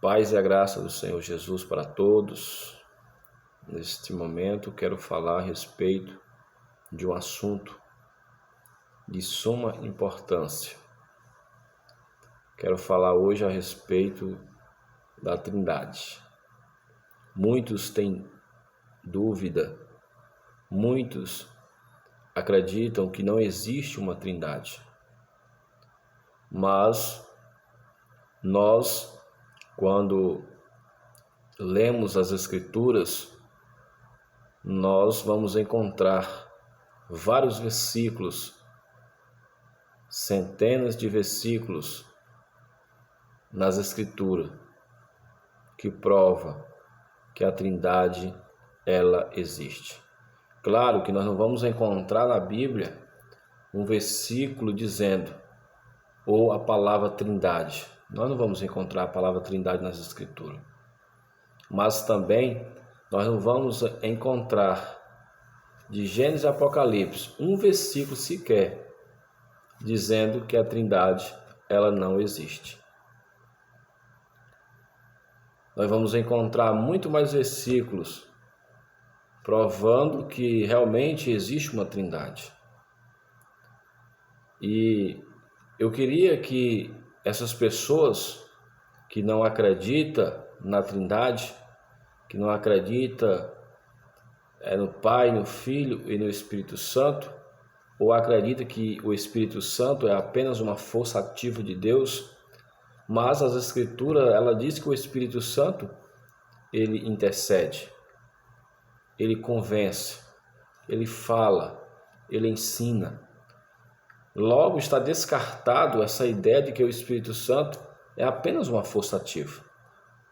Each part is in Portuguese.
Paz e a graça do Senhor Jesus para todos. Neste momento quero falar a respeito de um assunto de suma importância. Quero falar hoje a respeito da Trindade. Muitos têm dúvida, muitos acreditam que não existe uma Trindade. Mas nós, quando lemos as Escrituras, nós vamos encontrar vários versículos, centenas de versículos nas Escrituras que prova que a Trindade ela existe. Claro que nós não vamos encontrar na Bíblia um versículo dizendo ou a palavra Trindade. Nós não vamos encontrar a palavra Trindade nas Escrituras. Mas também nós não vamos encontrar de Gênesis e Apocalipse um versículo sequer dizendo que a Trindade ela não existe. Nós vamos encontrar muito mais versículos provando que realmente existe uma Trindade. E eu queria que essas pessoas que não acreditam na Trindade, que não acreditam no Pai, no Filho e no Espírito Santo, ou acreditam que o Espírito Santo é apenas uma força ativa de Deus, mas as Escrituras, ela diz que o Espírito Santo, ele intercede, ele convence, ele fala, ele ensina. Logo está descartado essa ideia de que o Espírito Santo é apenas uma força ativa,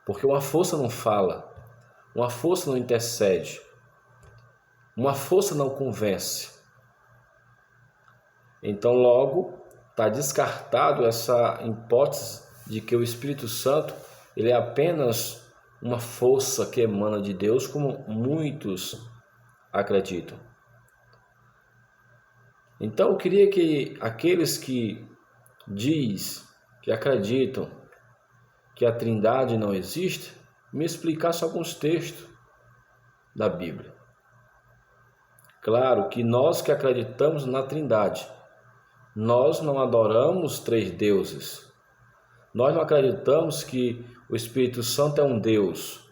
porque uma força não fala, uma força não intercede, uma força não convence. Então logo está descartado essa hipótese de que o Espírito Santo ele é apenas uma força que emana de Deus, como muitos acreditam. Então eu queria que aqueles que que acreditam que a Trindade não existe, me explicassem alguns textos da Bíblia. Claro que nós que acreditamos na Trindade, nós não adoramos três deuses. Nós não acreditamos que o Espírito Santo é um Deus.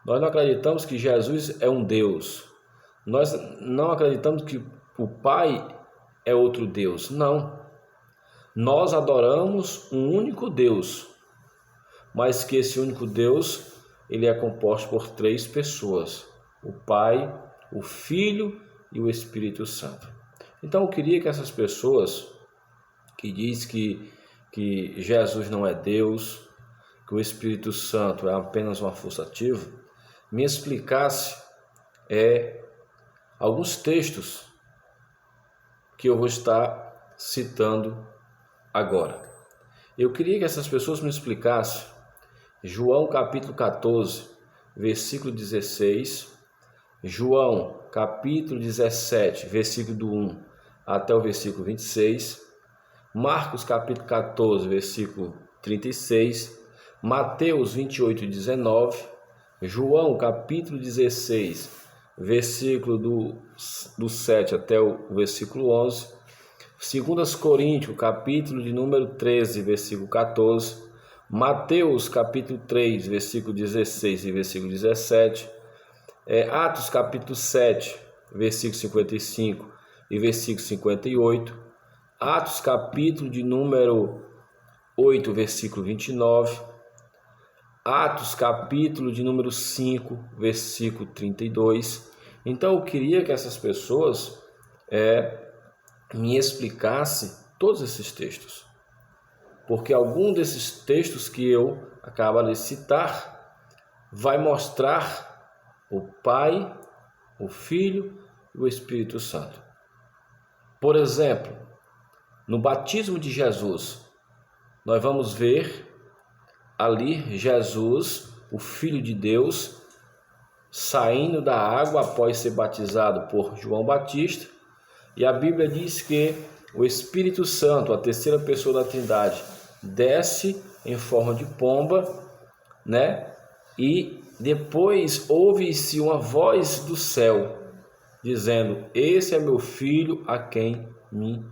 Nós não acreditamos que Jesus é um Deus. Nós não acreditamos que o Pai é outro Deus. Não. Nós adoramos um único Deus, mas que esse único Deus ele é composto por três pessoas: o Pai, o Filho e o Espírito Santo. Então eu queria que essas pessoas que dizem que Jesus não é Deus, que o Espírito Santo é apenas uma força ativa, me explicasse alguns textos que eu vou estar citando agora. Eu queria que essas pessoas me explicassem João capítulo 14, versículo 16, João capítulo 17, versículo do 1 até o versículo 26, Marcos capítulo 14, versículo 36, Mateus 28, 19, João capítulo 16, versículo do 7 até o versículo 11, 2 Coríntios capítulo de número 13, versículo 14, Mateus capítulo 3, versículo 16 e versículo 17, Atos capítulo 7, versículo 55 e versículo 58, Atos capítulo de número 8, versículo 29, Atos capítulo de número 5, versículo 32. Então eu queria que essas pessoas me explicassem todos esses textos, porque algum desses textos que eu acabo de citar vai mostrar o Pai, o Filho e o Espírito Santo. Por exemplo, no batismo de Jesus, nós vamos ver ali Jesus, o Filho de Deus, saindo da água após ser batizado por João Batista, e a Bíblia diz que o Espírito Santo, a terceira pessoa da Trindade, desce em forma de pomba né? E depois ouve-se uma voz do céu dizendo: esse é meu filho a quem me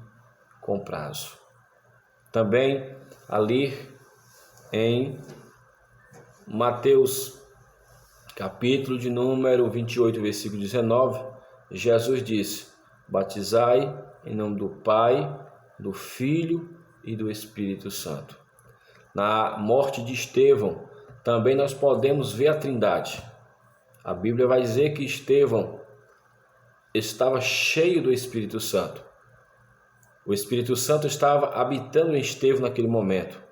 comprazo. Também ali em Mateus capítulo de número 28, versículo 19, Jesus disse: batizai em nome do Pai, do Filho e do Espírito Santo. Na morte de Estevão, também nós podemos ver a Trindade. A Bíblia vai dizer que Estevão estava cheio do Espírito Santo. O Espírito Santo estava habitando em Estevão naquele momento.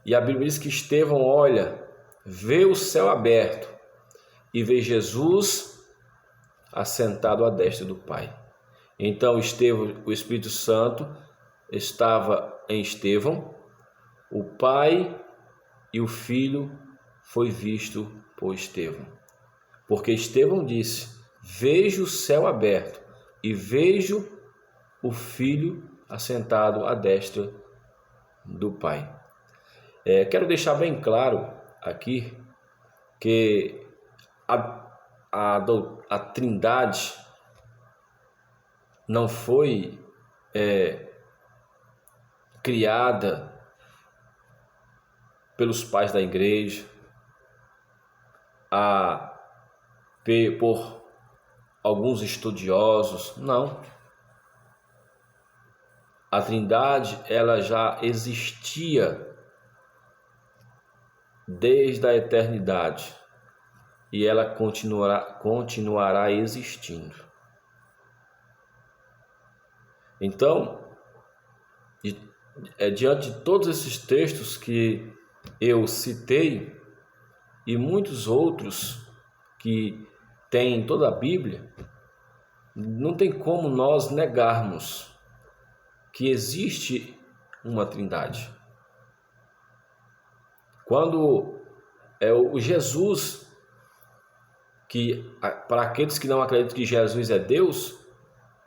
E a Bíblia diz que Estevão olha, vê o céu aberto e vê Jesus assentado à destra do Pai. Então Estevão, o Espírito Santo estava em Estevão, o Pai e o Filho foi visto por Estevão. Porque Estevão disse: vejo o céu aberto e vejo o Filho assentado à destra do Pai. Quero deixar bem claro aqui que a Trindade não foi criada pelos pais da igreja, por alguns estudiosos, não. A Trindade, ela já existia desde a eternidade e ela continuará existindo. Então, diante de todos esses textos que eu citei e muitos outros que tem em toda a Bíblia, não tem como nós negarmos que existe uma Trindade. Quando o Jesus, que para aqueles que não acreditam que Jesus é Deus,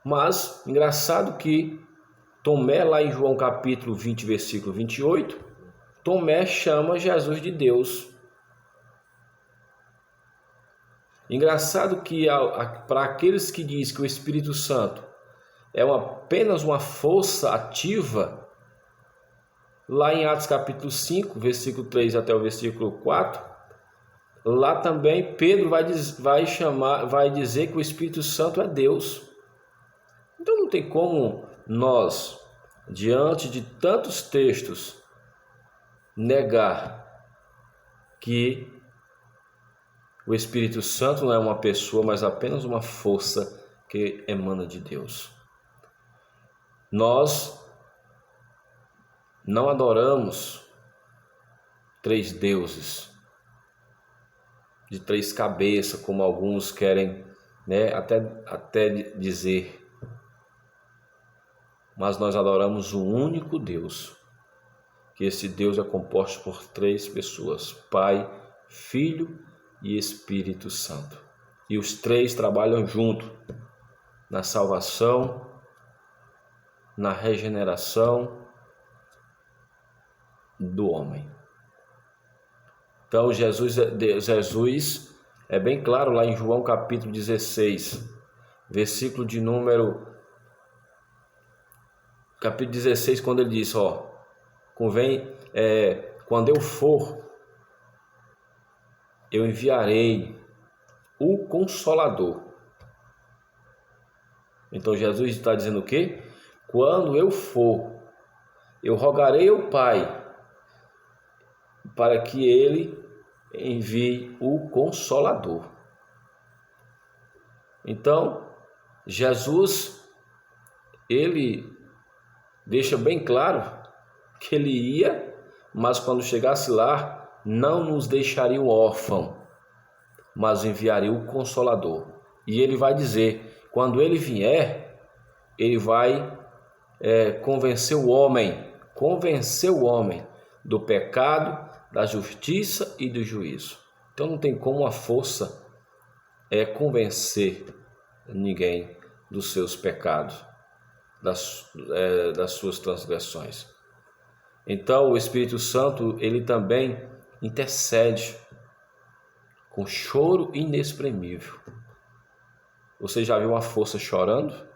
mas engraçado que Tomé, lá em João capítulo 20, versículo 28, Tomé chama Jesus de Deus. Engraçado que para aqueles que dizem que o Espírito Santo é apenas uma força ativa, lá em Atos capítulo 5, versículo 3 até o versículo 4, lá também Pedro vai dizer que o Espírito Santo é Deus. Então não tem como nós, diante de tantos textos, negar que o Espírito Santo não é uma pessoa, mas apenas uma força que emana de Deus. Nós não adoramos três deuses de três cabeças, como alguns querem, até dizer. Mas nós adoramos um único Deus, que esse Deus é composto por três pessoas: Pai, Filho e Espírito Santo. E os três trabalham junto na salvação, na regeneração do homem. Então Jesus é bem claro lá em João capítulo 16, versículo de número capítulo 16, quando ele diz: quando eu for, eu enviarei o Consolador. Então Jesus está dizendo o quê? Quando eu for, eu rogarei ao Pai para que Ele envie o Consolador. Então, Jesus, Ele deixa bem claro que Ele ia, mas quando chegasse lá, não nos deixaria órfão, mas enviaria o Consolador. E Ele vai dizer, quando Ele vier, Ele vai convencer o homem do pecado, da justiça e do juízo. Então não tem como a força convencer ninguém dos seus pecados, das suas transgressões. Então o Espírito Santo, ele também intercede com choro inexprimível. Você já viu uma força chorando?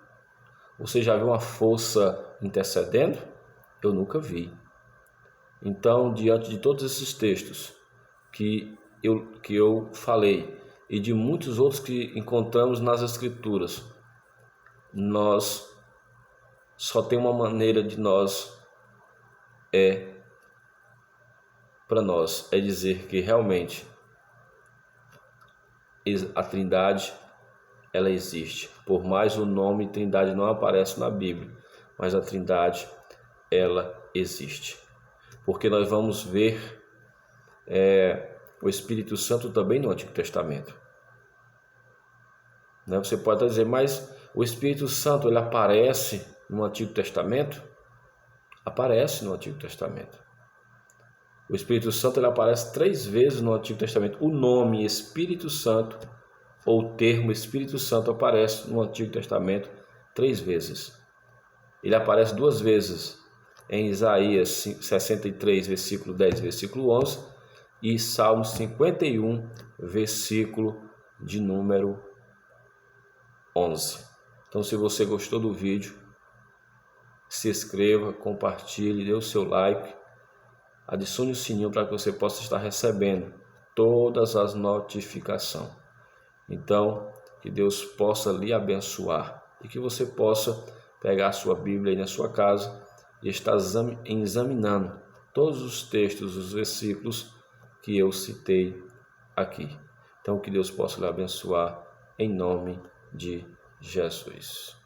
Você já viu uma força intercedendo? Eu nunca vi. Então, diante de todos esses textos que eu falei e de muitos outros que encontramos nas Escrituras, nós só tem uma maneira de para nós é dizer que realmente a Trindade ela existe. Por mais o nome Trindade não aparece na Bíblia, mas a Trindade ela existe. Porque nós vamos ver o Espírito Santo também no Antigo Testamento. Você pode até dizer, mas o Espírito Santo ele aparece no Antigo Testamento? Aparece no Antigo Testamento. O Espírito Santo ele aparece 3 vezes no Antigo Testamento. O nome Espírito Santo ou o termo Espírito Santo aparece no Antigo Testamento 3 vezes. Ele aparece 2 vezes em Isaías 63, versículo 10, versículo 11 e Salmo 51, versículo de número 11. Então, se você gostou do vídeo, se inscreva, compartilhe, dê o seu like, adicione o sininho para que você possa estar recebendo todas as notificações. Então, que Deus possa lhe abençoar e que você possa pegar a sua Bíblia aí na sua casa e estar examinando todos os textos, os versículos que eu citei aqui. Então, que Deus possa lhe abençoar em nome de Jesus.